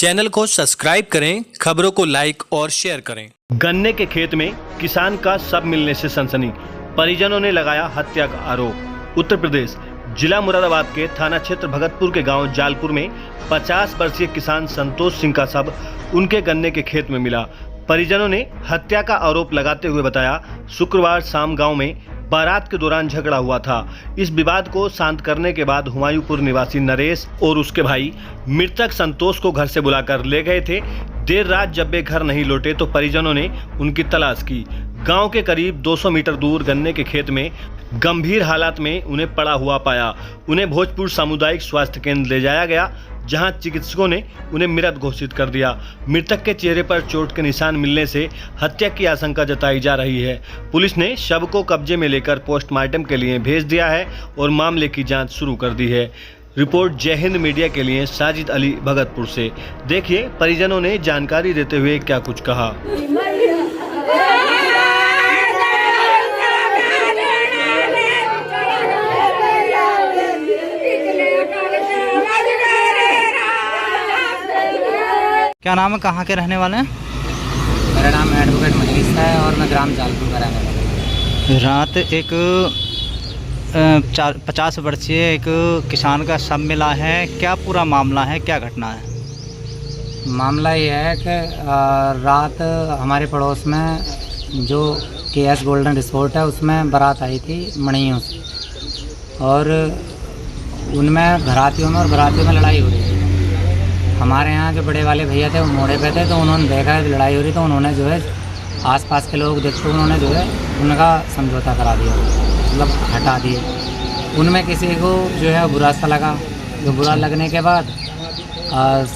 Channel को subscribe करें, खबरों को लाइक और शेयर करें। गन्ने के खेत में किसान का शव मिलने से सनसनी, परिजनों ने लगाया हत्या का आरोप। उत्तर प्रदेश जिला मुरादाबाद के थाना क्षेत्र भगतपुर के गांव जालपुर में 50 वर्षीय किसान संतोष सिंह का शव उनके गन्ने के खेत में मिला। परिजनों ने हत्या का आरोप लगाते हुए बताया, शुक्रवार शाम गांव में बारात के दौरान झगड़ा हुआ था। इस विवाद को शांत करने के बाद हुमायूंपुर निवासी नरेश और उसके भाई मृतक संतोष को घर से बुलाकर ले गए थे। देर रात जब वे घर नहीं लौटे तो परिजनों ने उनकी तलाश की। गांव के करीब 200 मीटर दूर गन्ने के खेत में गंभीर हालात में उन्हें पड़ा हुआ पाया। उन्हें भोजपुर सामुदायिक स्वास्थ्य केंद्र ले जाया गया, जहां चिकित्सकों ने उन्हें मृत घोषित कर दिया। मृतक के चेहरे पर चोट के निशान मिलने से हत्या की आशंका जताई जा रही है। पुलिस ने शव को कब्जे में लेकर पोस्टमार्टम के लिए भेज दिया है और मामले की जांच शुरू कर दी है। रिपोर्ट जय हिंद मीडिया के लिए साजिद अली, भगतपुर से। देखिए परिजनों ने जानकारी देते हुए क्या कुछ कहा। क्या नाम है, कहाँ के रहने वाले हैं? मेरा नाम एडवोकेट मजलिस है और मैं ग्राम जालपुर का रहने वाला हूँ। रात एक 50 वर्षीय एक किसान का शव मिला है। क्या पूरा मामला है, क्या घटना है? मामला ये है कि रात हमारे पड़ोस में जो KS गोल्डन रिसोर्ट है उसमें बारात आई थी मणियों से, और उनमें घरातियों में और बरातियों में लड़ाई हो रही थी। हमारे यहाँ जो बड़े वाले भैया थे वो मोड़े पे थे, तो उन्होंने देखा कि लड़ाई हो रही, तो उन्होंने जो है आसपास के लोग देखते उन्होंने जो है उनका समझौता करा दिया, मतलब हटा दिए। उनमें किसी को जो है बुरा सा लगा, जो बुरा लगने के बाद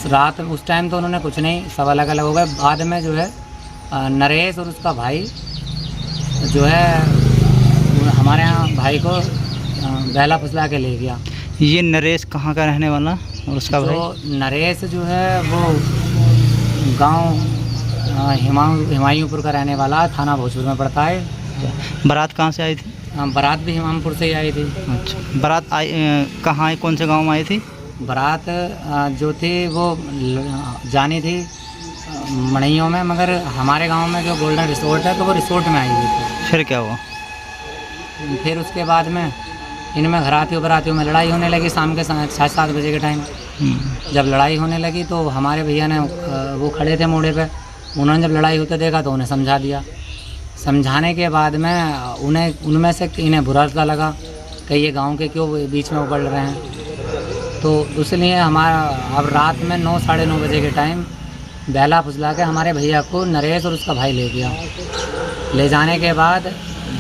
रात उस टाइम तो उन्होंने कुछ नहीं, सब अलग अलग हो गए। बाद में जो है नरेश और उसका भाई जो है हमारे यहाँ भाई को बहला फुसला के ले गया। ये नरेश कहाँ का रहने वाला और उसका भाई? नरेश जो है वो गांव हुमायूंपुर का रहने वाला, थाना भोजपुर में पड़ता है। बारात कहाँ से आई थी? बारात भी हुमायूंपुर से ही आई थी। अच्छा, बारात आई कहाँ आई, कौन से गांव में आई थी? बारात जो थी वो जानी थी मणियों में, मगर हमारे गांव में जो गोल्डन रिसोर्ट है तो वो रिसोर्ट में आई हुई थी। फिर क्या हुआ? फिर उसके बाद में इनमें घरातियों बरातियों में लड़ाई होने लगी। शाम के 6-7 बजे के टाइम जब लड़ाई होने लगी तो हमारे भैया ने वो खड़े थे मोड़े पे, उन्होंने जब लड़ाई होते देखा तो उन्हें समझा दिया। समझाने के बाद में उनमें से इन्हें बुरा सा लगा कि ये गांव के क्यों बीच में उबल रहे हैं, तो इसलिए हमारा अब रात में 9-9:30 बजे के टाइम बहला फुसला के हमारे भैया को नरेश और उसका भाई ले गया। ले जाने के बाद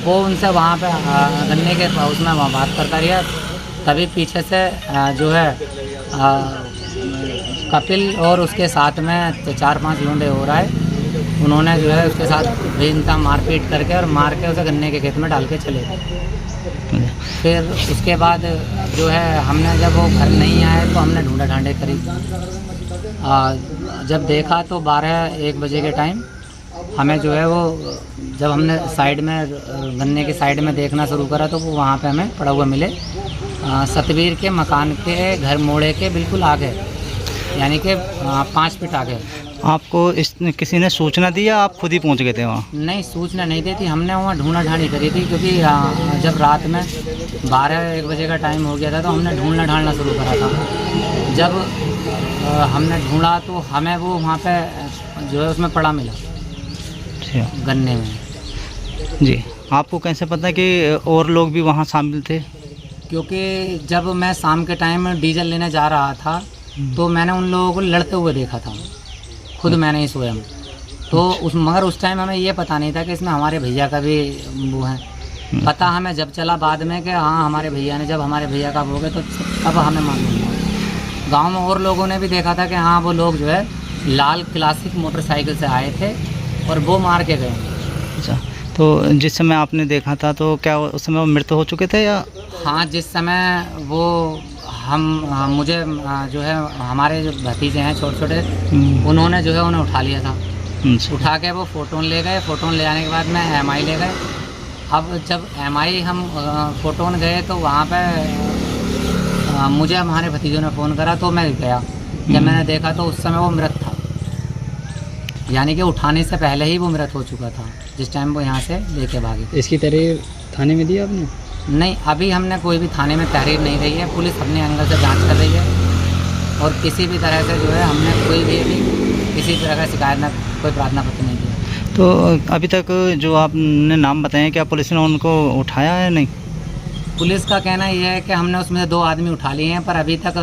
वो उनसे वहाँ पे गन्ने के उसमें वहाँ बात करता रहा। तभी पीछे से जो है कपिल और उसके साथ में 4-5 लूंडे हो रहा है, उन्होंने जो है उसके साथ बेइंतहा मारपीट करके और मार के उसे गन्ने के खेत में डाल के चले गए। फिर उसके बाद जो है हमने जब वो घर नहीं आए तो हमने ढूंढा ढांडे करी। जब देखा तो 12-1 बजे के टाइम हमें जो है वो जब हमने साइड में गन्ने के साइड में देखना शुरू करा तो वो वहाँ पे हमें पड़ा हुआ मिले, सतवीर के मकान के घर मोड़े के बिल्कुल आगे, यानी कि 5 फीट आगे। आपको किसी ने सूचना दी या आप खुद ही पहुँच गए थे वहाँ? नहीं, सूचना नहीं दी थी, हमने वहाँ ढूंढा ढांडी करी थी, क्योंकि जब रात में 12-1 बजे का टाइम हो गया था तो हमने ढूंढना ढांडना शुरू करा था। जब हमने ढूंढा तो हमें वो वहाँ पे जो है उसमें पड़ा मिला गन्ने में। जी, आपको कैसे पता कि और लोग भी वहाँ शामिल थे? क्योंकि जब मैं शाम के टाइम डीजल लेने जा रहा था तो मैंने उन लोगों को लड़ते हुए देखा था, खुद मैंने ही स्वयं। तो मगर उस टाइम हमें ये पता नहीं था कि इसमें हमारे भैया का भी वो है। पता हमें जब चला बाद में कि हाँ हमारे भैया ने, जब हमारे भैया का हो गया तो तब हमें मालूम हुआ। गाँव में और लोगों ने भी देखा था कि हाँ वो लोग जो है लाल क्लासिक मोटरसाइकिल से आए थे और वो मार के गए। अच्छा, तो जिस समय आपने देखा था तो क्या उस समय वो मृत हो चुके थे या? हाँ, जिस समय वो मुझे जो है हमारे जो भतीजे हैं छोटे छोटे, उन्होंने जो है उन्हें उठा लिया था। उठा के वो फ़ोटोन ले गए। फ़ोटोन ले आने के बाद में MI ले गए। अब जब MI हम फ़ोटोन गए तो वहाँ पे मुझे हमारे भतीजों ने फ़ोन करा तो मैं गया। जब मैंने देखा तो उस समय वो मृत था, यानी कि उठाने से पहले ही वो मृत हो चुका था जिस टाइम वो यहाँ से लेके भागे। इसकी तहरीर थाने में दी आपने? नहीं, अभी हमने कोई भी थाने में तहरीर नहीं दी है। पुलिस अपने एंगल से जांच कर रही है और किसी भी तरह से जो है हमने कोई भी अभी किसी तरह का शिकायत ना, कोई प्रार्थना पत्र नहीं दिया। तो अभी तक जो आपने नाम बताए, क्या पुलिस ने उनको उठाया है नहीं? पुलिस का कहना यह है कि हमने उसमें से 2 आदमी उठा लिए हैं, पर अभी तक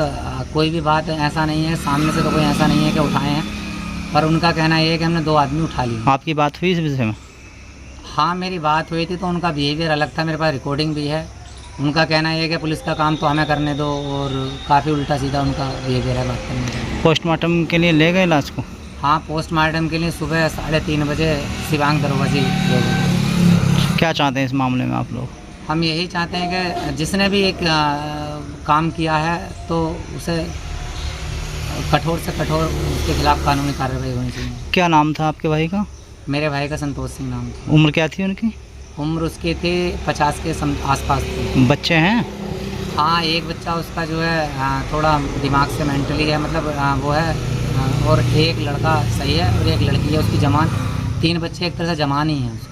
कोई भी बात ऐसा नहीं है, सामने से तो कोई ऐसा नहीं है कि उठाए हैं, पर उनका कहना यह है कि हमने 2 आदमी उठा लिए। आपकी बात हुई इस विषय में? हाँ, मेरी बात हुई थी तो उनका बिहेवियर अलग था, मेरे पास रिकॉर्डिंग भी है। उनका कहना यह है कि पुलिस का काम तो हमें करने दो, और काफ़ी उल्टा सीधा उनका बिहेवियर है बात करने का। पोस्टमार्टम के लिए ले गए लाश को? हाँ, पोस्टमार्टम के लिए सुबह 3:30 बजे शिवांग दरोगा जी ले गए। क्या चाहते हैं इस मामले में आप लोग? हम यही चाहते हैं कि जिसने भी एक काम किया है तो उसे कठोर से कठोर उसके खिलाफ कानूनी कार्रवाई होनी चाहिए। क्या नाम था आपके भाई का? मेरे भाई का संतोष सिंह नाम था। उम्र क्या थी उनकी? उम्र उसकी थी 50 के आसपास थी। बच्चे हैं? हाँ, एक बच्चा उसका जो है थोड़ा दिमाग से मेंटली है, मतलब वो है, और एक लड़का सही है और एक लड़की है उसकी जवान। 3 बच्चे एक तरह से जवान ही हैं उसके।